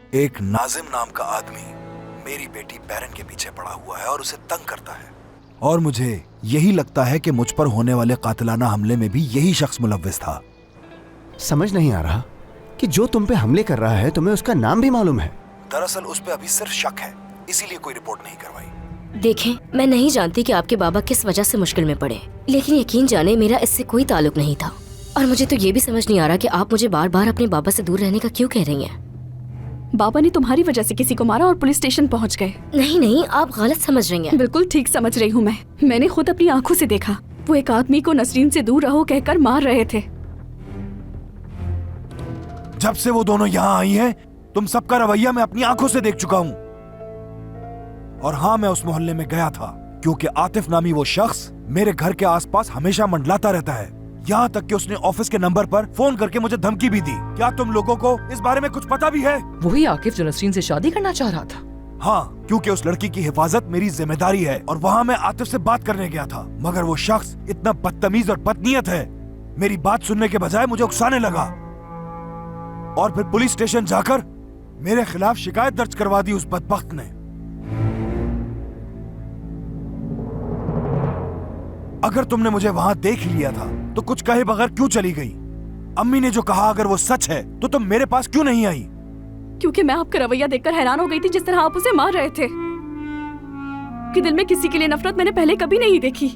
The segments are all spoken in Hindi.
एक नाजिम नाम का आदमी मेरी बेटी बैरन के पीछे पड़ा हुआ है और उसे तंग करता है, और मुझे यही लगता है कि मुझ पर होने वाले कातिलाना हमले में भी यही शख्स मुलव्विस था। समझ नहीं आ रहा कि जो तुम पे हमले कर रहा है तुम्हें उसका नाम भी मालूम है? दरअसल उस पे अभी सिर्फ शक है, इसीलिए कोई रिपोर्ट नहीं करवाई। देखें, मैं नहीं जानती कि आपके बाबा किस वजह से मुश्किल में पड़े, लेकिन यकीन जाने मेरा इससे कोई ताल्लुक नहीं था। और मुझे तो ये भी समझ नहीं आ रहा कि आप मुझे बार बार अपने बाबा से दूर रहने का क्यों कह रही हैं। बाबा ने तुम्हारी वजह से किसी को मारा और पुलिस स्टेशन पहुंच गए। नहीं नहीं, आप गलत समझ रही हैं। बिल्कुल ठीक समझ रही हूँ मैंने खुद अपनी आंखों से देखा। वो एक आदमी को नसरीन से दूर रहो कहकर मार रहे थे। जब से वो दोनों यहाँ आई हैं, तुम सबका रवैया मैं अपनी आंखों से देख चुका हूँ। और हाँ, मैं उस मोहल्ले में गया था क्योंकि आतिफ नामी वो शख्स मेरे घर के आसपास हमेशा मंडलाता रहता है। यहाँ तक कि उसने ऑफिस के नंबर पर फोन करके मुझे धमकी भी दी। क्या तुम लोगों को इस बारे में कुछ पता भी है? वही आकिफ जो नसरीन से शादी करना चाह रहा था। हाँ, क्योंकि उस लड़की की हिफाजत मेरी जिम्मेदारी है और वहाँ मैं आतिफ से बात करने गया था, मगर वो शख्स इतना बदतमीज और बदनीयत है, मेरी बात सुनने के बजाय मुझे उकसाने लगा और फिर पुलिस स्टेशन जाकर मेरे खिलाफ शिकायत दर्ज करवा दी उस बदबख्त ने। अगर तुमने मुझे वहां देख लिया था तो कुछ कहे बगैर क्यों चली गई? अम्मी ने जो कहा अगर वो सच है तो तुम मेरे पास क्यों नहीं आई? क्योंकि मैं आपका रवैया देखकर हैरान हो गई थी, जिस तरह आप उसे मार रहे थे। कि दिल में किसी के लिए नफरत मैंने पहले कभी नहीं देखी।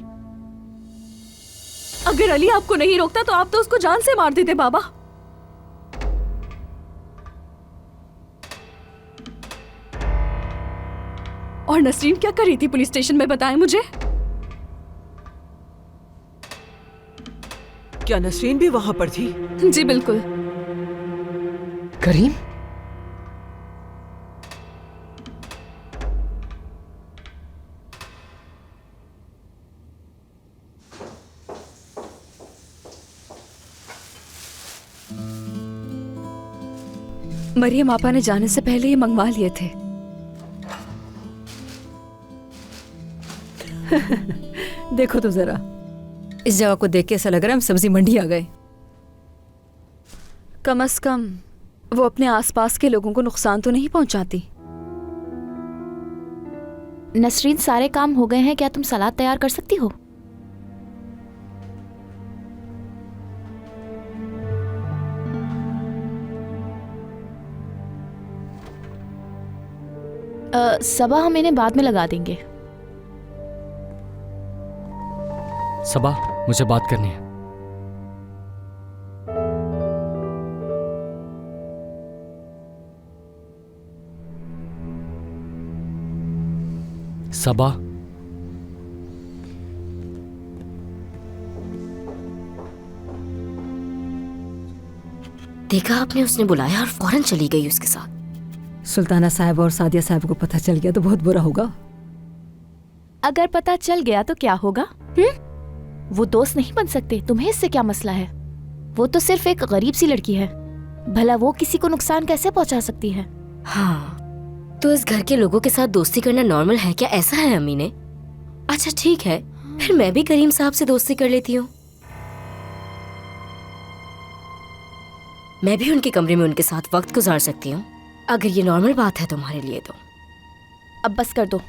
अगर अली आपको नहीं रोकता तो आप तो उसको जान से मार देते बाबा। और नसरीन क्या कर रही थी पुलिस स्टेशन में, बताएं मुझे। क्या नसरीन भी वहां पर थी? जी बिल्कुल। करीम, मरियम आपा ने जाने से पहले ये मंगवा लिए थे। देखो तो जरा, इस जगह को देख के ऐसा लग रहा है हम सब्जी मंडी आ गए। कम से कम वो अपने आसपास के लोगों को नुकसान तो नहीं पहुंचाती। नसरीन, सारे काम हो गए हैं, क्या तुम सलाद तैयार कर सकती हो? सबा, हम इन्हें बाद में लगा देंगे। सबा, मुझे बात करनी है। सबा, देखा आपने, उसने बुलाया और फौरन चली गई उसके साथ। सुल्ताना साहब और सादिया साहब को पता चल गया तो बहुत बुरा होगा। अगर पता चल गया तो क्या होगा? वो दोस्त नहीं बन सकते, तुम्हें इससे क्या मसला है? वो तो सिर्फ एक गरीब सी लड़की है, भला वो किसी को नुकसान कैसे पहुंचा सकती है? हाँ, तो इस घर के लोगों के साथ दोस्ती करना नॉर्मल है क्या? ऐसा है अम्मी ने? अच्छा ठीक है, फिर मैं भी करीम साहब से दोस्ती कर लेती हूँ। मैं भी उनके कमरे में उनके साथ वक्त गुजार सकती हूँ, अगर ये नॉर्मल बात है तुम्हारे लिए तो। अब बस कर दो,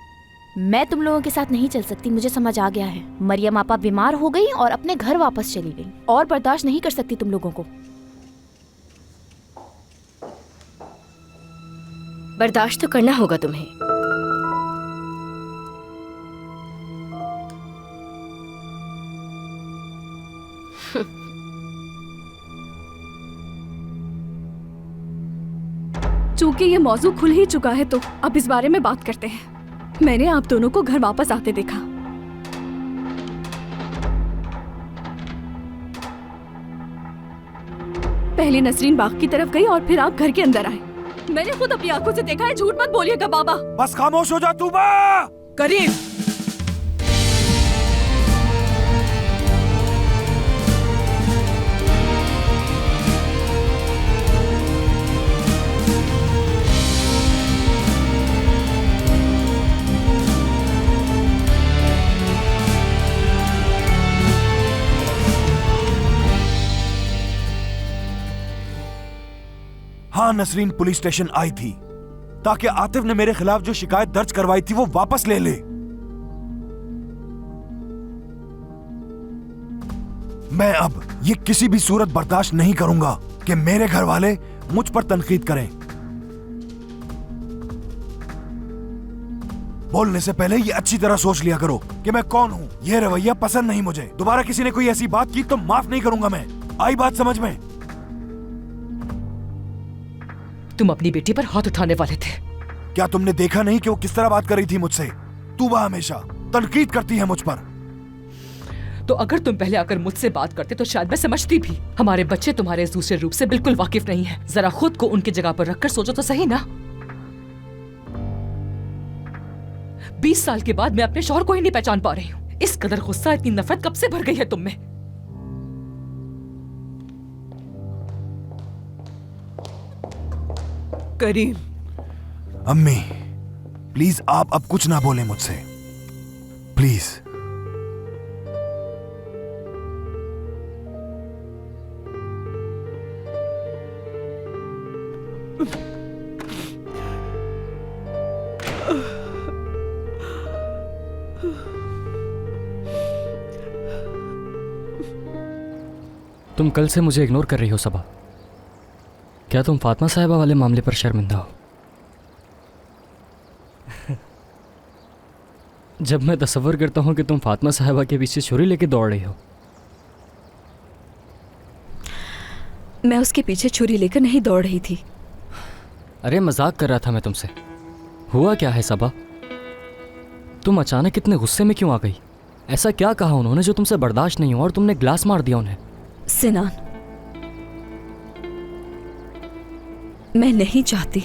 मैं तुम लोगों के साथ नहीं चल सकती, मुझे समझ आ गया है। मरियम आपा बीमार हो गई और अपने घर वापस चली गई, और बर्दाश्त नहीं कर सकती तुम लोगों को। बर्दाश्त तो करना होगा तुम्हें। चूंकि ये मौजू खुल ही चुका है तो अब इस बारे में बात करते हैं। मैंने आप दोनों को घर वापस आते देखा। पहले नसरीन बाग की तरफ गई और फिर आप घर के अंदर आए। मैंने खुद अपनी आंखों से देखा है, झूठ मत बोलिएगा बाबा। बस खामोश हो जा तू बा। करीम, हाँ, नसरीन पुलिस स्टेशन आई थी, ताकि आतिफ ने मेरे खिलाफ जो शिकायत दर्ज करवाई थी वो वापस ले ले। मैं अब ये किसी भी सूरत बर्दाश्त नहीं करूंगा कि मेरे घर वाले मुझ पर तनकीद करें। बोलने से पहले ये अच्छी तरह सोच लिया करो कि मैं कौन हूं। ये रवैया पसंद नहीं मुझे। दोबारा किसी ने कोई ऐसी बात की तो माफ नहीं करूंगा मैं। आई बात समझ में? तुम अपनी बेटी पर हाथ उठाने वाले थे। क्या तुमने देखा नहीं कि वो किस तरह बात कर रही थी मुझसे? तूबा हमेशा तनकीद करती है मुझ पर। तो अगर तुम पहले आकर मुझसे बात करते तो शायद मैं समझती भी। हमारे बच्चे तुम्हारे इस दूसरे रूप से बिल्कुल वाकिफ नहीं है। जरा खुद को उनकी जगह पर रखकर सोचो तो सही ना। 20 साल के बाद मैं अपने शौहर को ही नहीं पहचान पा रही हूँ। इस कदर गुस्सा, इतनी नफरत कब से भर गई है तुम में? करीम। अम्मी प्लीज आप अब कुछ ना बोले मुझसे, प्लीज। तुम कल से मुझे इग्नोर कर रही हो सबा। क्या तुम फातिमा साहिबा वाले मामले पर शर्मिंदा हो? जब मैं तसव्वुर करता हूं कि तुम फातिमा साहिबा के पीछे छुरी लेके दौड़ रही हो। मैं उसके पीछे छुरी लेकर नहीं दौड़ रही थी। अरे मजाक कर रहा था मैं तुमसे। हुआ क्या है सबा? तुम अचानक इतने गुस्से में क्यों आ गई? ऐसा क्या कहा उन्होंने जो तुमसे बर्दाश्त नहीं हुआ और तुमने ग्लास मार दिया उन्हें? सिनान, मैं नहीं चाहती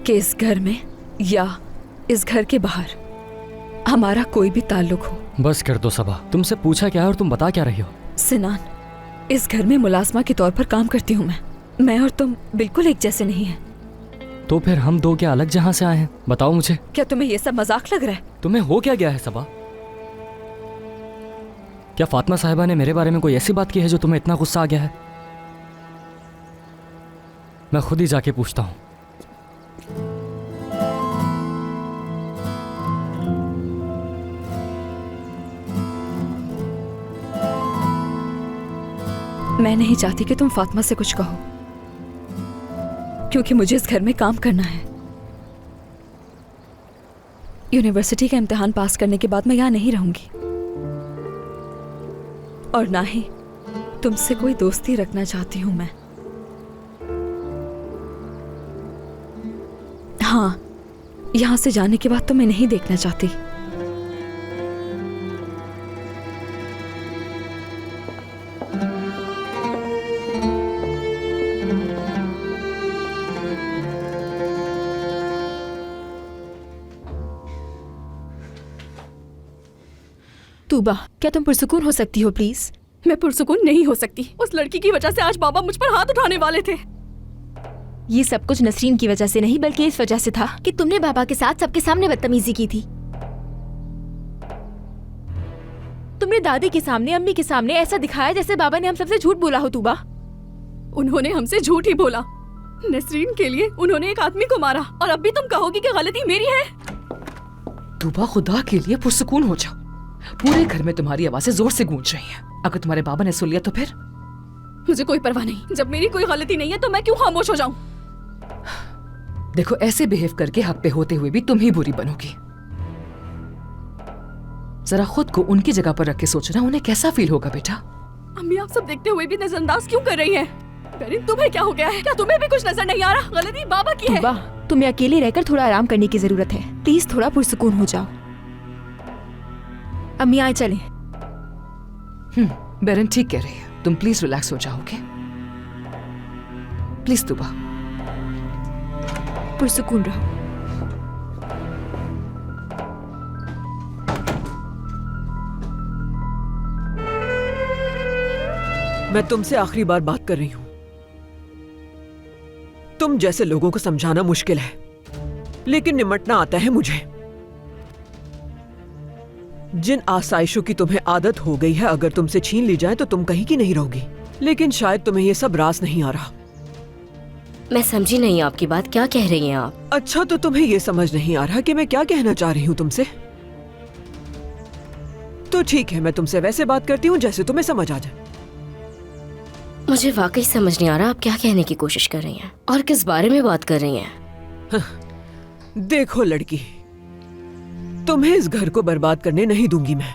कि इस घर में या इस घर के बाहर हमारा कोई भी ताल्लुक हो। बस कर दो सबा। तुमसे पूछा क्या है और तुम बता क्या रही हो? सिनान, इस घर में मुलाजमा के तौर पर काम करती हूँ मैं और तुम बिल्कुल एक जैसे नहीं हैं। तो फिर हम दो क्या अलग जहां से आए हैं? बताओ मुझे। क्या तुम्हें ये सब मजाक लग रहा है? तुम्हें हो क्या गया है सबा? क्या फातिमा साहिबा ने मेरे बारे में कोई ऐसी बात की है जो तुम्हें इतना गुस्सा आ गया है? मैं खुद ही जाके पूछता हूं। मैं नहीं चाहती कि तुम फातिमा से कुछ कहो, क्योंकि मुझे इस घर में काम करना है। यूनिवर्सिटी का इम्तिहान पास करने के बाद मैं यहाँ नहीं रहूंगी और ना ही तुमसे कोई दोस्ती रखना चाहती हूं मैं। हाँ, यहां से जाने के बाद तो मैं नहीं देखना चाहती। तूबा, क्या तुम पुरसुकून हो सकती हो प्लीज? मैं पुरसुकून नहीं हो सकती। उस लड़की की वजह से आज बाबा मुझ पर हाथ उठाने वाले थे। ये सब कुछ नसरीन की वजह से नहीं बल्कि इस वजह से था कि तुमने बाबा के साथ सबके सामने बदतमीजी की थी। तुमने दादी के सामने, अम्मी के सामने ऐसा दिखाया जैसे बाबा ने हम सबसे झूठ बोला हो। तूबा, उन्होंने हमसे झूठ ही बोला। नसरीन के लिए उन्होंने एक आदमी को मारा और अब भी तुम कहोगी कि गलती मेरी है? तूबा, खुदा के लिए पुरसुकून हो जाओ। पूरे घर में तुम्हारी आवाजें जोर से गूंज रही हैं। अगर तुम्हारे बाबा ने सुन लिया तो फिर? मुझे कोई परवाह नहीं। जब मेरी कोई गलती नहीं है तो मैं क्यों खामोश हो जाऊं? देखो, ऐसे बिहेव करके हक पे होते हुए भी तुम ही बुरी बनोगी। जरा खुद को उनकी जगह पर रख के सोचना, उन्हें कैसा फील होगा बेटा। अम्मी, आप सब देखते हुए भी नजरअंदाज क्यों कर रही हैं? बेरिन, तुम्हें क्या हो गया है? क्या तुम्हें भी कुछ नजर नहीं आ रहा? गलती बाबा की है। तूबा, तुम्हें अकेले रहकर थोड़ा आराम करने की जरूरत है। प्लीज थोड़ा पुरसुकून हो जाओ। अम्मी आए चलें। बेरन ठीक कह रही है। तुम प्लीज रिलैक्स हो जाओगे। प्लीज तूबा, पुरसुकून रहो। मैं तुमसे आखिरी बार बात कर रही हूं। तुम जैसे लोगों को समझाना मुश्किल है, लेकिन निमटना आता है मुझे। जिन आसाइशों की तुम्हें आदत हो गई है, अगर तुमसे छीन ली जाए तो तुम कहीं की नहीं रहोगी। लेकिन शायद तुम्हें यह सब रास नहीं आ रहा। मैं समझी नहीं आपकी बात, क्या कह रही हैं आप? अच्छा, तो तुम्हें ये समझ नहीं आ रहा कि मैं क्या कहना चाह रही हूँ तुमसे? तो ठीक है, मैं तुमसे वैसे बात करती हूँ जैसे तुम्हें समझ आ जाए। मुझे वाकई समझ नहीं आ रहा आप क्या कहने की कोशिश कर रही हैं और किस बारे में बात कर रही हैं। देखो लड़की, तुम्हें इस घर को बर्बाद करने नहीं दूंगी मैं।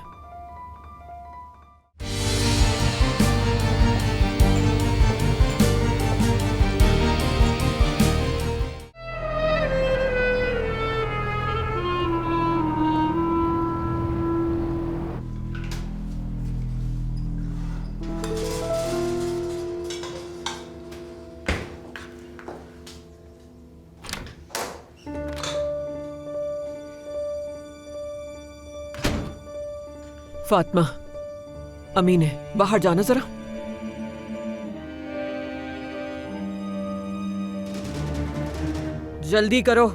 फातिमा, अमीन है, बाहर जाना जरा। जल्दी करो।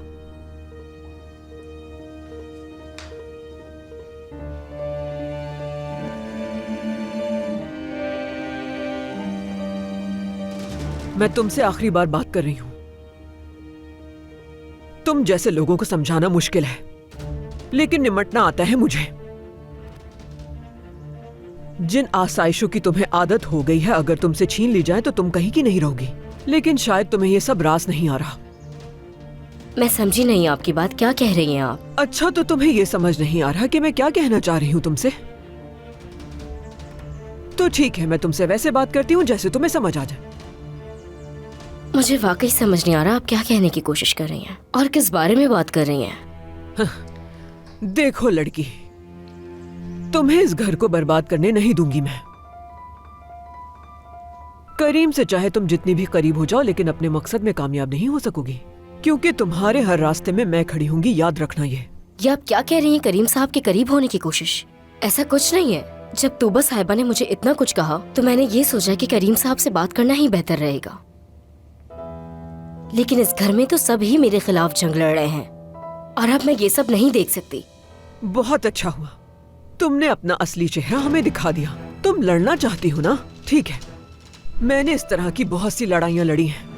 मैं तुमसे आखिरी बार बात कर रही हूं। तुम जैसे लोगों को समझाना मुश्किल है, लेकिन निमटना आता है मुझे। जिन आसाइशों की तुम्हें आदत हो गई है, अगर तुमसे छीन ली जाए तो तुम कहीं की नहीं रहोगी। लेकिन शायद तुम्हें यह सब रास नहीं आ रहा। मैं समझी नहीं आपकी बात, क्या कह रही हैं आप? अच्छा, तो तुम्हें यह समझ नहीं आ रहा कि मैं क्या कहना चाह रही हूँ तुमसे? तो ठीक है, मैं तुमसे वैसे बात करती हूँ जैसे तुम्हें समझ आ जाए। मुझे वाकई समझ नहीं आ रहा आप क्या कहने की कोशिश कर रही हैं और किस बारे में बात कर रही हैं। देखो लड़की, तुम्हें इस घर को बर्बाद करने नहीं दूंगी मैं। करीम से चाहे तुम जितनी भी करीब हो जाओ, लेकिन अपने मकसद में कामयाब नहीं हो सकोगी, क्योंकि तुम्हारे हर रास्ते में मैं खड़ी होंगी, याद रखना ये आप क्या कह रही हैं? करीम साहब के करीब होने की कोशिश? ऐसा कुछ नहीं है। जब तूबा साहिबा ने मुझे इतना कुछ कहा तो मैंने ये सोचा कि करीम साहब से बात करना ही बेहतर रहेगा। लेकिन इस घर में तो सब ही मेरे खिलाफ जंग लड़ रहे हैं और अब मैं ये सब नहीं देख सकती। बहुत अच्छा हुआ, तुमने अपना असली चेहरा हमें दिखा दिया। तुम लड़ना चाहती हो ना? ठीक है, मैंने इस तरह की बहुत सी लड़ाइयां लड़ी हैं।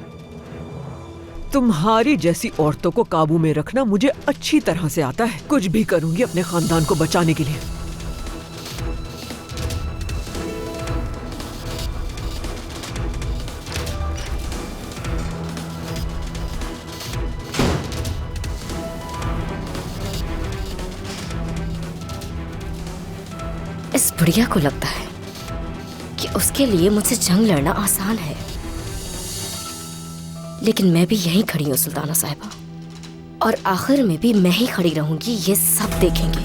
तुम्हारी जैसी औरतों को काबू में रखना मुझे अच्छी तरह से आता है। कुछ भी करूंगी अपने खानदान को बचाने के लिए। इस बुढ़िया को लगता है कि उसके लिए मुझसे जंग लड़ना आसान है, लेकिन मैं भी यहीं खड़ी हूँ सुल्ताना साहिबा, और आखिर में भी मैं ही खड़ी रहूंगी। ये सब देखेंगे।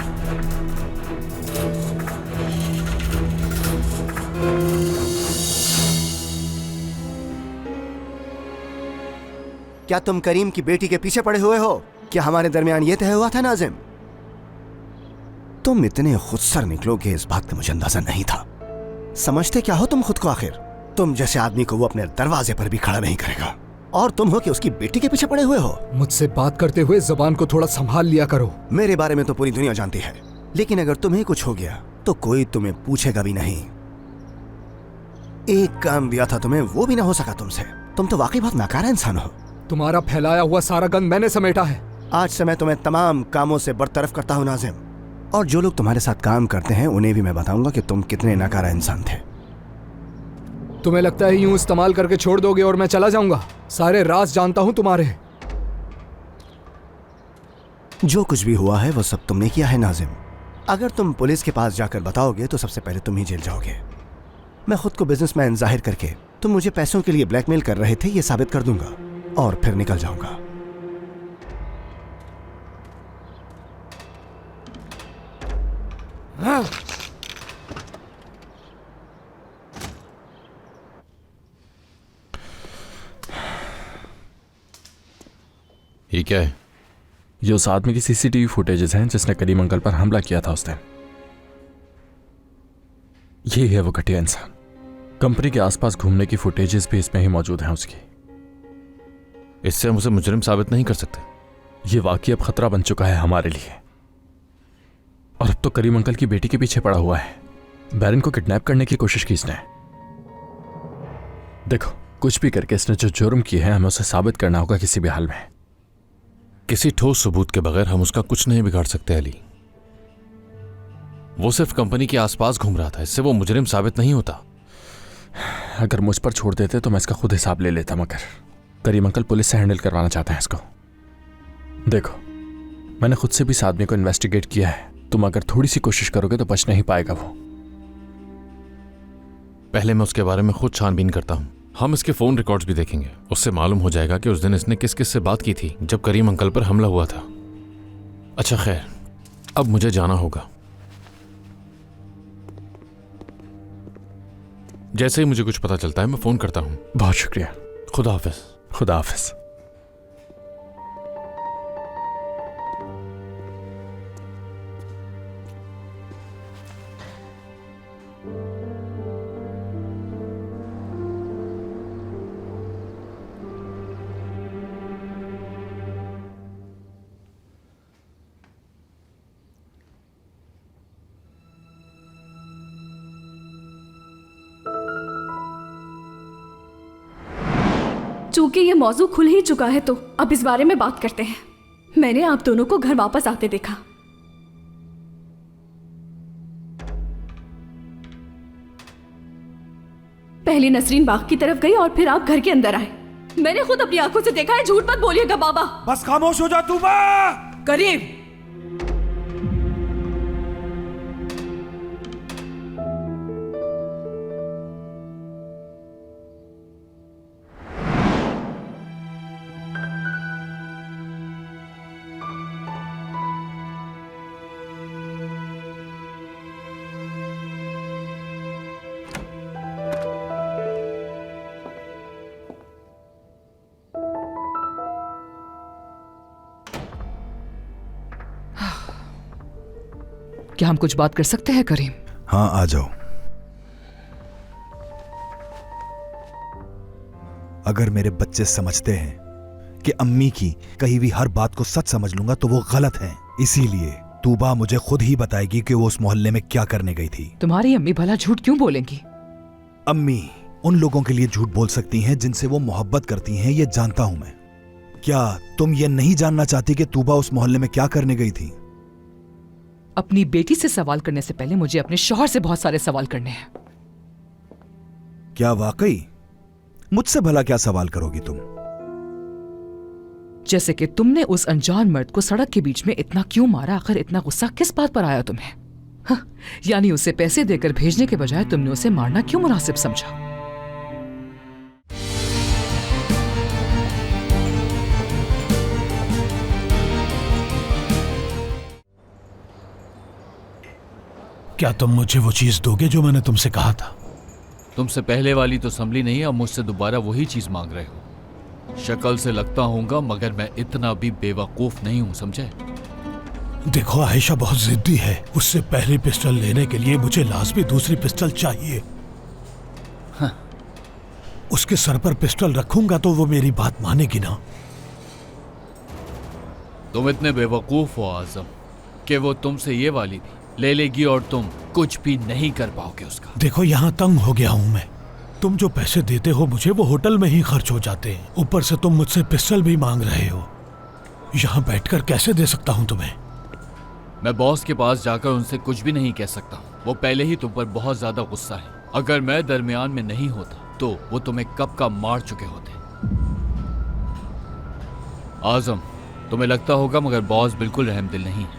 क्या तुम करीम की बेटी के पीछे पड़े हुए हो? क्या हमारे दरमियान ये तय हुआ था नाजिम? तुम इतने खुदसर निकलोगे इस बात का मुझे अंदाजा नहीं था। समझते क्या हो तुम खुद को? आखिर तुम जैसे आदमी को वो अपने दरवाजे पर भी खड़ा नहीं करेगा, और तुम हो कि उसकी बेटी के पीछे पड़े हुए हो। मुझसे बात करते हुए जुबान को थोड़ा संभाल लिया करो। मेरे बारे में तो पूरी दुनिया जानती है, लेकिन अगर तुम्हें कुछ हो गया तो कोई तुम्हें पूछेगा भी नहीं। एक काम दिया था तुम्हें, वो भी ना हो सका तुमसे। तुम तो वाकई बहुत नाकारा इंसान हो। तुम्हारा फैलाया हुआ सारा गंद मैंने समेटा है। आज से मैं तुम्हें तमाम कामों से बरतरफ करता हूँ नाजिम, और जो लोग तुम्हारे साथ काम करते हैं उन्हें भी मैं बताऊंगा कि तुम कितने नाकारा इंसान थे। तुम्हें लगता है यूं इस्तेमाल करके छोड़ दोगे और मैं चला जाऊंगा? सारे राज जानता हूं तुम्हारे। जो कुछ भी हुआ है वो सब तुमने किया है नाजिम। अगर तुम पुलिस के पास जाकर बताओगे तो सबसे पहले तुम ही जेल जाओगे। मैं खुद को बिजनेसमैन जाहिर करके तुम मुझे पैसों के लिए ब्लैकमेल कर रहे थे ये साबित कर दूंगा, और फिर निकल जाऊंगा। ये क्या है? ये उस आदमी की सीसीटीवी फुटेजेस हैं जिसने करीम अंकल पर हमला किया था उस दिन। ये है वो घटिया इंसान। कंपनी के आसपास घूमने की फुटेजेस भी इसमें ही मौजूद हैं उसकी। इससे हम उसे मुजरिम साबित नहीं कर सकते। ये वाकई अब खतरा बन चुका है हमारे लिए, और अब तो करीम अंकल की बेटी के पीछे पड़ा हुआ है। बैरन को किडनैप करने की कोशिश की इसने। देखो, कुछ भी करके इसने जो जुर्म किए हैं हमें उसे साबित करना होगा किसी भी हाल में। किसी ठोस सबूत के बगैर हम उसका कुछ नहीं बिगाड़ सकते अली। वो सिर्फ कंपनी के आसपास घूम रहा था, इससे वो मुजरिम साबित नहीं होता। अगर मुझ पर छोड़ देते तो मैं इसका खुद हिसाब ले लेता, मगर करीम अंकल पुलिस से हैंडल करवाना चाहते हैं इसको। देखो, मैंने खुद से भी इस आदमी को इन्वेस्टिगेट किया है। तुम अगर थोड़ी सी कोशिश करोगे तो बच नहीं पाएगा वो। पहले मैं उसके बारे में खुद छानबीन करता हूं। हम इसके फोन रिकॉर्ड्स भी देखेंगे, उससे मालूम हो जाएगा कि उस दिन इसने किस किस से बात की थी जब करीम अंकल पर हमला हुआ था। अच्छा खैर, अब मुझे जाना होगा। जैसे ही मुझे कुछ पता चलता है मैं फोन करता हूं। बहुत शुक्रिया। खुदा हाफिज। खुदा हाफिज। चूंकि ये मौजू खुल ही चुका है तो अब इस बारे में बात करते हैं। मैंने आप दोनों को घर वापस आते देखा। पहले नसरीन बाग की तरफ गई और फिर आप घर के अंदर आए। मैंने खुद अपनी आंखों से देखा है, झूठ मत बोलिएगा बाबा। बस खामोश हो जा तू। करीम, क्या हम कुछ बात कर सकते हैं करीम? हाँ, आ जाओ। अगर मेरे बच्चे समझते हैं कि अम्मी की कही हुई हर बात को सच समझ लूंगा तो वो गलत है। इसीलिए तूबा मुझे खुद ही बताएगी कि वो उस मोहल्ले में क्या करने गई थी। तुम्हारी अम्मी भला झूठ क्यों बोलेंगी? अम्मी उन लोगों के लिए झूठ बोल सकती हैं जिनसे वो मोहब्बत करती हैं, ये जानता हूं मैं। क्या तुम ये नहीं जानना चाहती कि तूबा उस मोहल्ले में क्या करने गई थी? अपनी बेटी से सवाल करने से पहले मुझे अपने शौहर से बहुत सारे सवाल करने हैं। क्या वाकई? मुझसे भला क्या सवाल करोगी तुम? जैसे कि तुमने उस अनजान मर्द को सड़क के बीच में इतना क्यों मारा? आखिर इतना गुस्सा किस बात पर आया तुम्हें? यानी उसे पैसे देकर भेजने के बजाय तुमने उसे मारना क्यों मुनासिब समझा? क्या तुम मुझे वो चीज दोगे जो मैंने तुमसे कहा था? तुमसे पहले वाली तो संभली नहीं, अब मुझसे दोबारा वही चीज मांग रहे हो। शक्ल से लगता हूँगा मगर मैं इतना भी बेवकूफ नहीं हूँ, समझे? देखो, आयशा बहुत जिद्दी है। उससे पहली पिस्टल लेने के लिए मुझे लाजमी दूसरी पिस्टल चाहिए। हाँ। उसके सर पर पिस्टल रखूंगा तो वो मेरी बात मानेगी ना। तुम इतने बेवकूफ हो आजम कि वो तुमसे ये वाली भी ले लेगी और तुम कुछ भी नहीं कर पाओगे उसका। देखो, यहाँ तंग हो गया हूँ मैं। तुम जो पैसे देते हो मुझे वो होटल में ही खर्च हो जाते हैं। ऊपर से तुम मुझसे पिस्टल भी मांग रहे हो। यहाँ बैठकर कैसे दे सकता हूँ तुम्हें? मैं बॉस के पास जाकर उनसे कुछ भी नहीं कह सकता हूँ। वो पहले ही तुम पर बहुत ज्यादा गुस्सा है। अगर मैं दरमियान में नहीं होता तो वो तुम्हें कब का मार चुके होते। आजम, तुम्हें लगता होगा मगर बॉस बिल्कुल रहमदिल नहीं है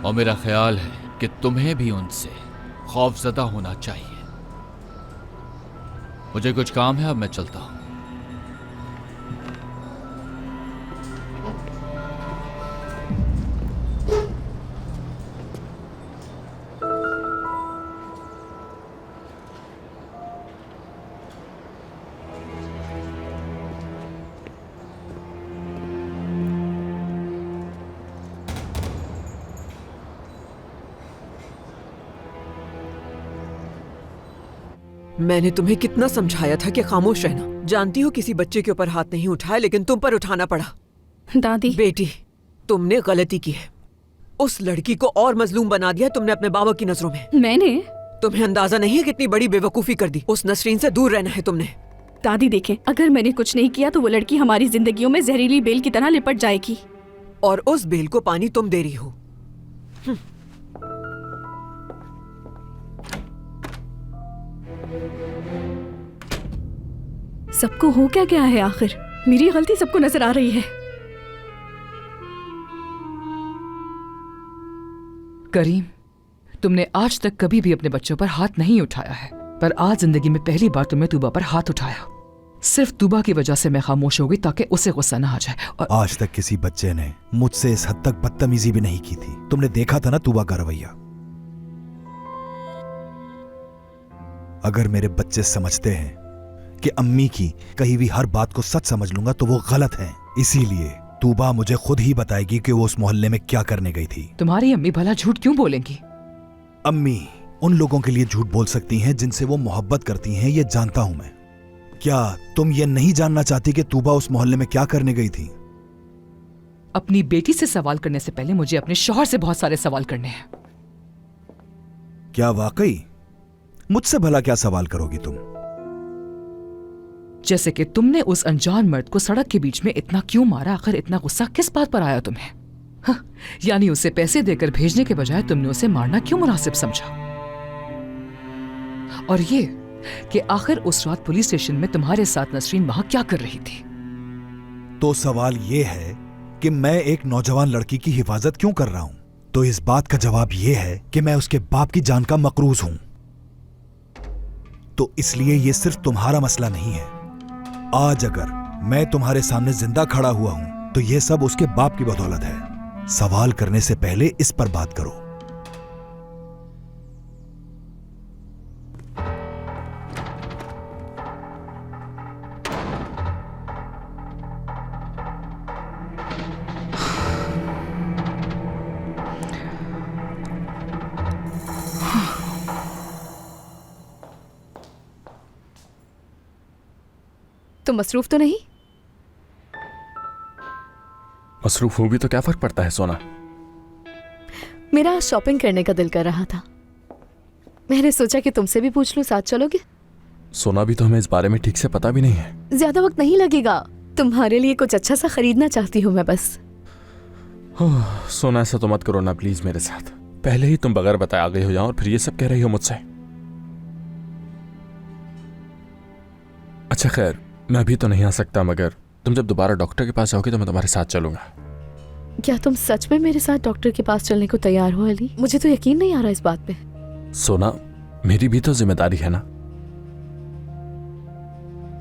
और मेरा ख्याल है कि तुम्हें भी उनसे खौफजदा होना चाहिए। मुझे कुछ काम है, अब मैं चलता हूं। मैंने तुम्हें कितना समझाया था कि खामोश रहना। जानती हो किसी बच्चे के ऊपर हाथ नहीं उठाया, लेकिन तुम पर उठाना पड़ा। दादी, बेटी, तुमने गलती की है। उस लड़की को और मजलूम बना दिया तुमने अपने बाबा की नजरों में। मैंने? तुम्हें अंदाजा नहीं है कितनी बड़ी बेवकूफी कर दी। उस नसरीन से दूर रहना है तुमने। दादी देखें, अगर मैंने कुछ नहीं किया तो वो लड़की हमारी जिंदगियों में जहरीली बेल की तरह लिपट जाएगी। और उस बेल को पानी तुम दे रही हो। सबको हो क्या गया है आखिर? मेरी गलती सबको नजर आ रही है। करीम, तुमने आज तक कभी भी अपने बच्चों पर हाथ नहीं उठाया है, पर आज जिंदगी में पहली बार तुमने तूबा पर हाथ उठाया। सिर्फ तूबा की वजह से मैं खामोश हो गई ताकि उसे गुस्सा ना आ जाए। और आज तक किसी बच्चे ने मुझसे इस हद तक बदतमीजी भी नहीं की थी। तुमने देखा था ना तूबा का रवैया। अगर मेरे बच्चे समझते हैं कि अम्मी की कही हुई हर बात को सच समझ लूंगा तो वो गलत है। इसीलिए तूबा मुझे खुद ही बताएगी कि वो उस मोहल्ले में क्या करने गई थी। तुम्हारी अम्मी भला झूठ क्यों बोलेंगी? अम्मी उन लोगों के लिए झूठ बोल सकती हैं जिनसे वो मोहब्बत करती हैं, ये जानता हूं मैं। क्या तुम ये नहीं जानना चाहती कि तूबा उस मोहल्ले में क्या करने गई थी? अपनी बेटी से सवाल करने से पहले मुझे अपने शौहर से बहुत सारे सवाल करने हैं। क्या वाकई? मुझसे भला क्या सवाल करोगी तुम? जैसे कि तुमने उस अनजान मर्द को सड़क के बीच में इतना क्यों मारा? आखिर इतना गुस्सा किस बात पर आया तुम्हें? यानी उसे पैसे देकर भेजने के बजाय तुमने उसे मारना क्यों मुनासिब समझा? और ये कि आखिर उस रात पुलिस स्टेशन में तुम्हारे साथ नसरीन वहां क्या कर रही थी? तो सवाल ये है कि मैं एक नौजवान लड़की की हिफाजत क्यों कर रहा हूं? तो इस बात का जवाब ये है कि मैं उसके बाप की जान का मकरूज हूं। तो इसलिए ये सिर्फ तुम्हारा मसला नहीं है। आज अगर मैं तुम्हारे सामने जिंदा खड़ा हुआ हूं तो ये सब उसके बाप की बदौलत है। सवाल करने से पहले इस पर बात करो। तुम मसरूफ तो नहीं? मसरूफ हूं भी तो क्या फर्क पड़ता है सोना? मेरा शॉपिंग करने का दिल कर रहा था। मैंने सोचा कि तुमसे भी पूछ लूं, साथ चलोगे? सोना भी तो हमें इस बारे में ठीक से पता भी नहीं है। ज्यादा वक्त नहीं लगेगा। तुम्हारे लिए कुछ अच्छा सा खरीदना चाहती हूँ मैं बस। सोना ऐसा तो मत करो ना प्लीज मेरे साथ। पहले ही तुम बगैर बताए आ गई हो जाओ और फिर ये सब कह रही हो मुझसे। अच्छा खैर, मैं अभी तो नहीं आ सकता, मगर तुम जब दोबारा डॉक्टर के पास जाओगे तो मैं तुम्हारे साथ चलूंगा। क्या तुम सच में मेरे साथ डॉक्टर के पास चलने को तैयार हो अली? मुझे तो यकीन नहीं आ रहा इस बात पे। सोना, मेरी भी तो जिम्मेदारी है ना।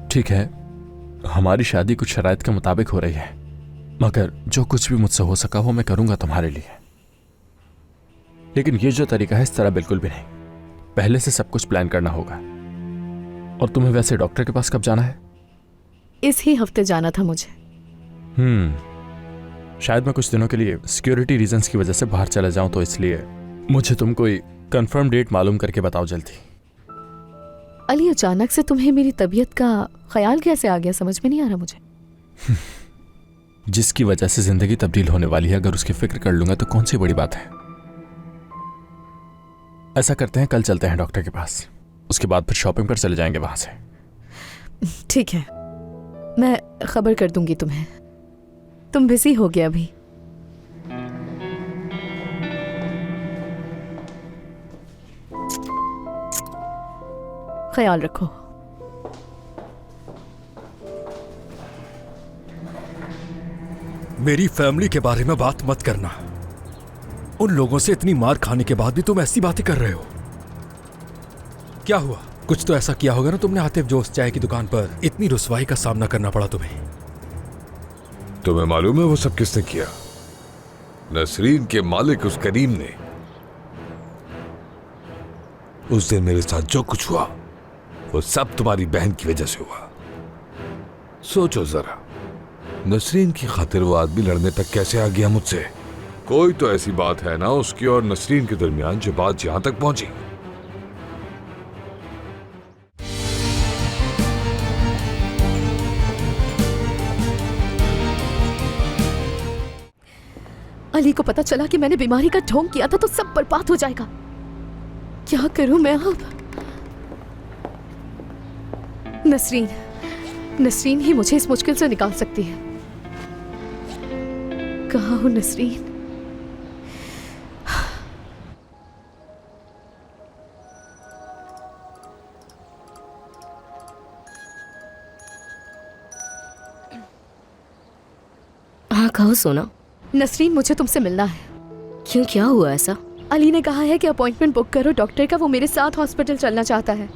ठीक है, हमारी शादी कुछ शराइत के मुताबिक हो रही है, मगर जो कुछ भी मुझसे हो सका वो मैं करूंगा तुम्हारे लिए। लेकिन ये जो तरीका है इस तरह बिल्कुल भी नहीं। पहले से सब कुछ प्लान करना होगा। और तुम्हें वैसे डॉक्टर के पास कब जाना है? इस ही हफ्ते जाना था मुझे। शायद मैं कुछ दिनों के लिए सिक्योरिटी रीजंस की वजह से बाहर चला जाऊं, तो इसलिए मुझे तुम कोई कंफर्म डेट मालूम करके बताओ जल्दी। अली, अचानक से तुम्हें मेरी तबीयत का ख्याल कैसे आ गया? समझ में नहीं आ रहा मुझे। जिसकी वजह से जिंदगी तब्दील होने वाली है, अगर उसकी फिक्र कर लूंगा तो कौन सी बड़ी बात है। ऐसा करते हैं, कल चलते हैं डॉक्टर के पास, उसके बाद फिर शॉपिंग पर चले जाएंगे वहां से। ठीक है, मैं खबर कर दूंगी तुम्हें। तुम बिजी हो गया अभी। ख्याल रखो। मेरी फैमिली के बारे में बात मत करना। उन लोगों से इतनी मार खाने के बाद भी तुम ऐसी बातें कर रहे हो। क्या हुआ? कुछ तो ऐसा किया होगा ना तुमने आतिफ, जो उस चाय की दुकान पर इतनी रुसवाई का सामना करना पड़ा तुम्हें। तुम्हें मालूम है वो सब किसने किया? नसरीन के मालिक उस करीम ने। उस दिन मेरे साथ जो कुछ हुआ वो सब तुम्हारी बहन की वजह से हुआ। सोचो जरा, नसरीन की खातिर वो आदमी लड़ने तक कैसे आ गया मुझसे। कोई तो ऐसी बात है ना उसकी और नसरीन के दरमियान जो बात यहां तक पहुंची। अली को पता चला कि मैंने बीमारी का ढोंग किया था तो सब बर्बाद हो जाएगा। क्या करूं मैं अब? नसरीन, नसरीन ही मुझे इस मुश्किल से निकाल सकती है। कहाँ हो नसरीन? हाँ कहो सोना। नसरीन, मुझे तुमसे मिलना है। क्यों, क्या हुआ ऐसा? अली ने कहा है कि अपॉइंटमेंट बुक करो डॉक्टर का, वो मेरे साथ हॉस्पिटल चलना चाहता है।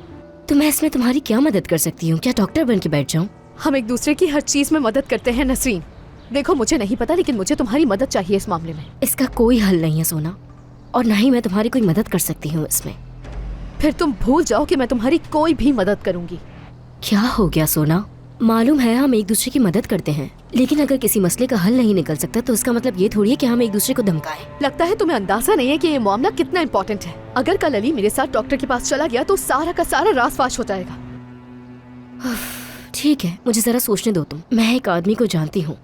तो मैं इसमें तुम्हारी क्या मदद कर सकती हूँ? क्या डॉक्टर बन के बैठ जाऊँ? हम एक दूसरे की हर चीज में मदद करते हैं नसरीन। देखो मुझे नहीं पता, लेकिन मुझे तुम्हारी मदद चाहिए इस मामले में। इसका कोई हल नहीं है सोना, और ना ही मैं तुम्हारी कोई मदद कर सकती हूँ इसमें। फिर तुम भूल जाओ कि मैं तुम्हारी कोई भी मदद करूंगी। क्या हो गया सोना? मालूम है हम एक दूसरे की मदद करते हैं, लेकिन अगर किसी मसले का हल नहीं निकल सकता तो इसका मतलब ये थोड़ी है कि हम एक दूसरे को धमकाएं। लगता है तुम्हें अंदाजा नहीं है कि ये मामला कितना इम्पोर्टेंट है। अगर कल अली मेरे साथ डॉक्टर के पास चला गया तो सारा का सारा रास फाश हो जाएगा। ठीक है, मुझे जरा सोचने दो तुम। मैं एक आदमी को जानती हूँ,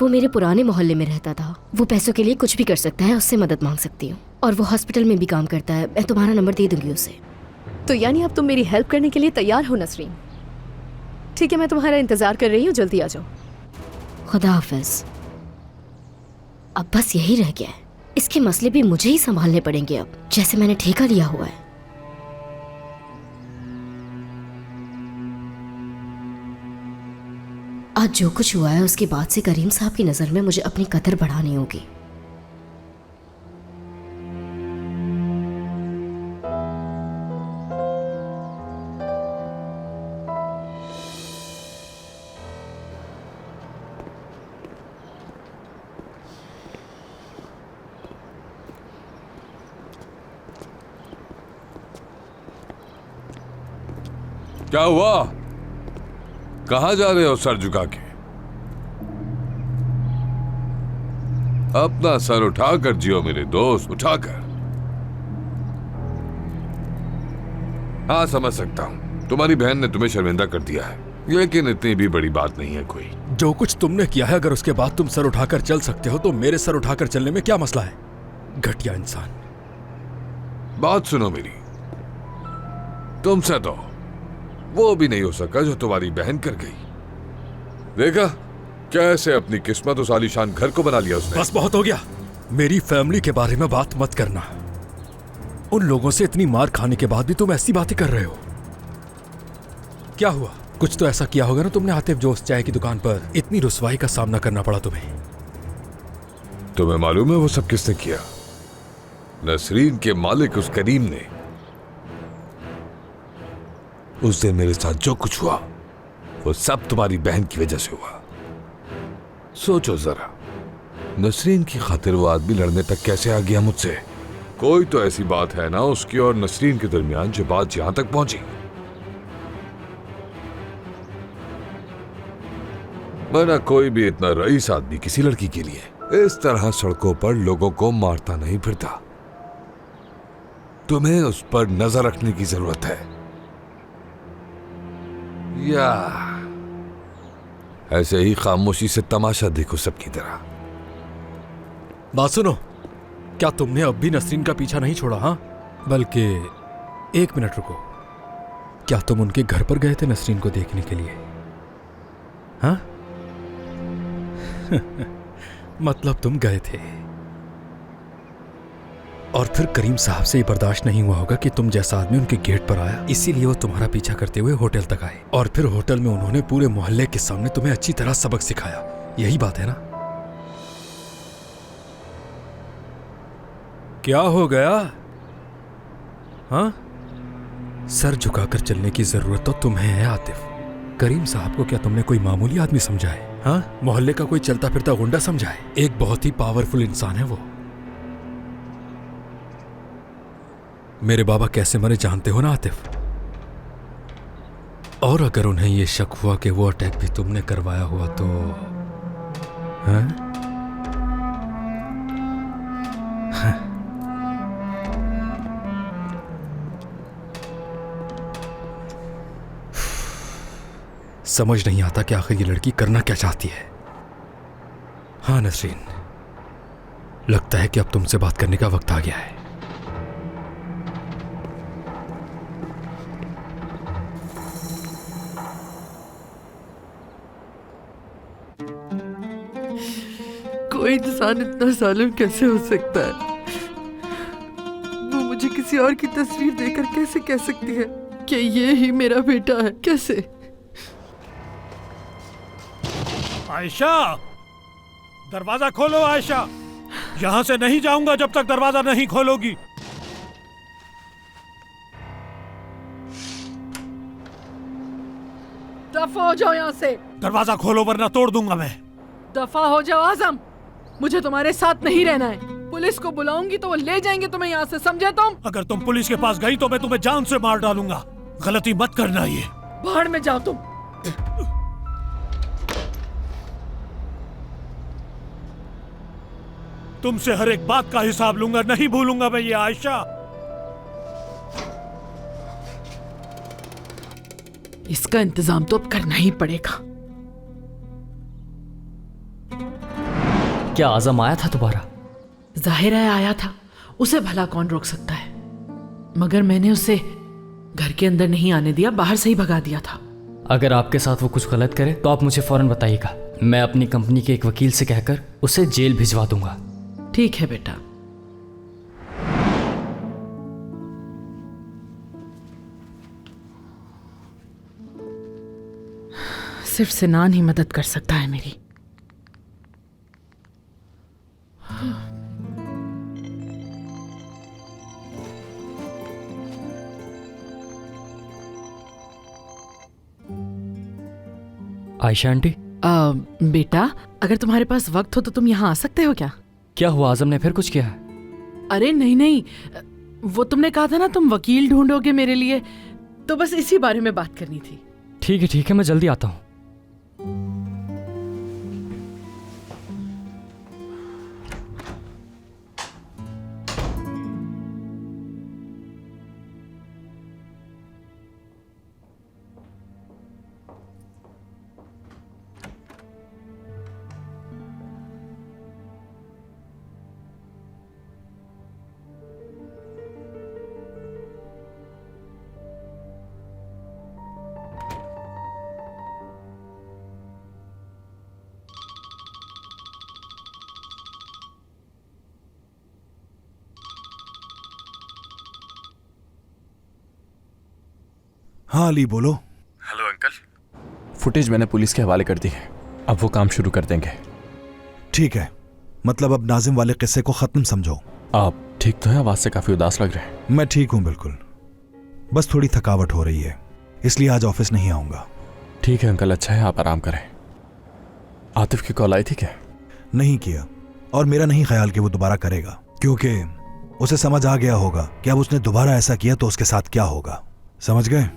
वो मेरे पुराने मोहल्ले में रहता था। वो पैसों के लिए कुछ भी कर सकता है, उससे मदद मांग सकती हूँ। और वो हॉस्पिटल में भी काम करता है। मैं तुम्हारा नंबर दे दूंगी उसे। तो यानी अब तुम मेरी हेल्प करने के लिए तैयार हो नसरीन? ठीक है, मैं तुम्हारा इंतजार कर रही हूँ, जल्दी आ जाओ। खुदा हाफिज। अब बस यही रह गया है, इसके मसले भी मुझे ही संभालने पड़ेंगे अब, जैसे मैंने ठेका लिया हुआ है। आज जो कुछ हुआ है उसके बाद से करीम साहब की नजर में मुझे अपनी कदर बढ़ानी होगी। क्या हुआ? कहां जा रहे हो सर झुका के? अपना सर उठाकर जियो मेरे दोस्त, उठाकर। हाँ समझ सकता हूं, तुम्हारी बहन ने तुम्हें शर्मिंदा कर दिया है, लेकिन इतनी भी बड़ी बात नहीं है कोई। जो कुछ तुमने किया है, अगर उसके बाद तुम सर उठाकर चल सकते हो तो मेरे सर उठाकर चलने में क्या मसला है? घटिया इंसान। बात सुनो मेरी, तुमसे तो वो भी नहीं हो सका जो तुम्हारी बहन कर गई। देखा कैसे अपनी किस्मत उस आलीशान घर को बना लिया उसने। बस बहुत हो गया, मेरी फैमिली के बारे में बात मत करना। उन लोगों से इतनी मार खाने के बाद भी तुम ऐसी बातें कर रहे हो। क्या हुआ? कुछ तो ऐसा किया होगा ना तुमने आतिफ जोश चाय की दुकान पर इतनी रुसवाई का सामना करना पड़ा तुम्हें। तुम्हें मालूम है वो सब किसने किया? नसरीन के मालिक उस करीम ने। उस दिन मेरे साथ जो कुछ हुआ वो सब तुम्हारी बहन की वजह से हुआ। सोचो जरा, नसरीन की खातिर वो आदमी लड़ने तक कैसे आ गया मुझसे। कोई तो ऐसी बात है ना उसकी और नसरीन के दरमियान जो बात यहां तक पहुंची। वरना कोई भी इतना रईस आदमी किसी लड़की के लिए इस तरह सड़कों पर लोगों को मारता नहीं फिरता। तुम्हें उस पर नजर रखने की जरूरत है, या ऐसे ही खामोशी से तमाशा देखो सबकी तरह। बात सुनो, क्या तुमने अब भी नसरीन का पीछा नहीं छोड़ा? हाँ, बल्कि एक मिनट रुको, क्या तुम उनके घर पर गए थे नसरीन को देखने के लिए? हाँ मतलब तुम गए थे और फिर करीम साहब से ये बर्दाश्त नहीं हुआ होगा कि तुम जैसा आदमी उनके गेट पर आया, इसीलिए वो तुम्हारा पीछा करते हुए होटल तक आए और फिर होटल में उन्होंने पूरे मोहल्ले के सामने तुम्हें अच्छी तरह सबक सिखाया। यही बात है ना? क्या हो गया? हाँ, सर झुकाकर चलने की जरूरत तो तुम्हें है आतिफ। करीम साहब को क्या तुमने कोई मामूली आदमी समझा है? हाँ, मोहल्ले का कोई चलता फिरता गुंडा समझा है? एक बहुत ही पावरफुल इंसान है वो। मेरे बाबा कैसे मरे जानते हो ना आतिफ? और अगर उन्हें यह शक हुआ कि वो अटैक भी तुमने करवाया हुआ तो हाँ? हाँ। समझ नहीं आता कि आखिर ये लड़की करना क्या चाहती है। हाँ नसरीन, लगता है कि अब तुमसे बात करने का वक्त आ गया है। कोई इंसान इतना जालिम कैसे हो सकता है? वो मुझे किसी और की तस्वीर देकर कैसे कह सकती है कि ये ही मेरा बेटा है? कैसे? आयशा, दरवाजा खोलो आयशा। यहां से नहीं जाऊंगा जब तक दरवाजा नहीं खोलोगी। दफा हो जाओ यहाँ से। दरवाजा खोलो वरना तोड़ दूंगा मैं। दफा हो जाओ आजम, मुझे तुम्हारे साथ नहीं रहना है। पुलिस को बुलाऊंगी तो वो ले जाएंगे तुम्हें यहाँ से, समझे तुम? अगर तुम पुलिस के पास गई तो मैं तुम्हें जान से मार डालूंगा। गलती मत करना ये। बाहर में जाओ तुम। तुमसे हर एक बात का हिसाब लूंगा, नहीं भूलूंगा मैं ये आयशा। इसका इंतजाम तो अब करना ही पड़ेगा। क्या आजम आया था दोबारा? जाहिर है आया था, उसे भला कौन रोक सकता है? मगर मैंने उसे घर के अंदर नहीं आने दिया, बाहर से ही भगा दिया था। अगर आपके साथ वो कुछ गलत करे तो आप मुझे फौरन बताइएगा। मैं अपनी कंपनी के एक वकील से कहकर उसे जेल भिजवा दूंगा। ठीक है बेटा। सिर्फ सिनान ही मदद कर सकता है मेरी। आयशा आंटी। बेटा, अगर तुम्हारे पास वक्त हो तो तुम यहाँ आ सकते हो क्या? क्या हुआ, आजम ने फिर कुछ किया है? अरे नहीं नहीं, वो तुमने कहा था ना तुम वकील ढूंढोगे मेरे लिए, तो बस इसी बारे में बात करनी थी। ठीक है, मैं जल्दी आता हूँ। हाँ अली बोलो। Hello uncle. फुटेज मैंने पुलिस के हवाले कर दी है, अब वो काम शुरू कर देंगे। ठीक है, मतलब अब नाजिम वाले किस्से को खत्म समझो। आप ठीक तो है? आवाज से काफी उदास लग रहे हैं। मैं ठीक हूँ बिल्कुल, बस थोड़ी थकावट हो रही है, इसलिए आज ऑफिस नहीं आऊंगा। ठीक है अंकल, अच्छा है, आप आराम करें। आतिफ की कॉल आई थी क्या? नहीं किया, और मेरा नहीं ख्याल कि वो दोबारा करेगा, क्योंकि उसे समझ आ गया होगा कि अब उसने दोबारा ऐसा किया तो उसके साथ क्या होगा। समझ गए?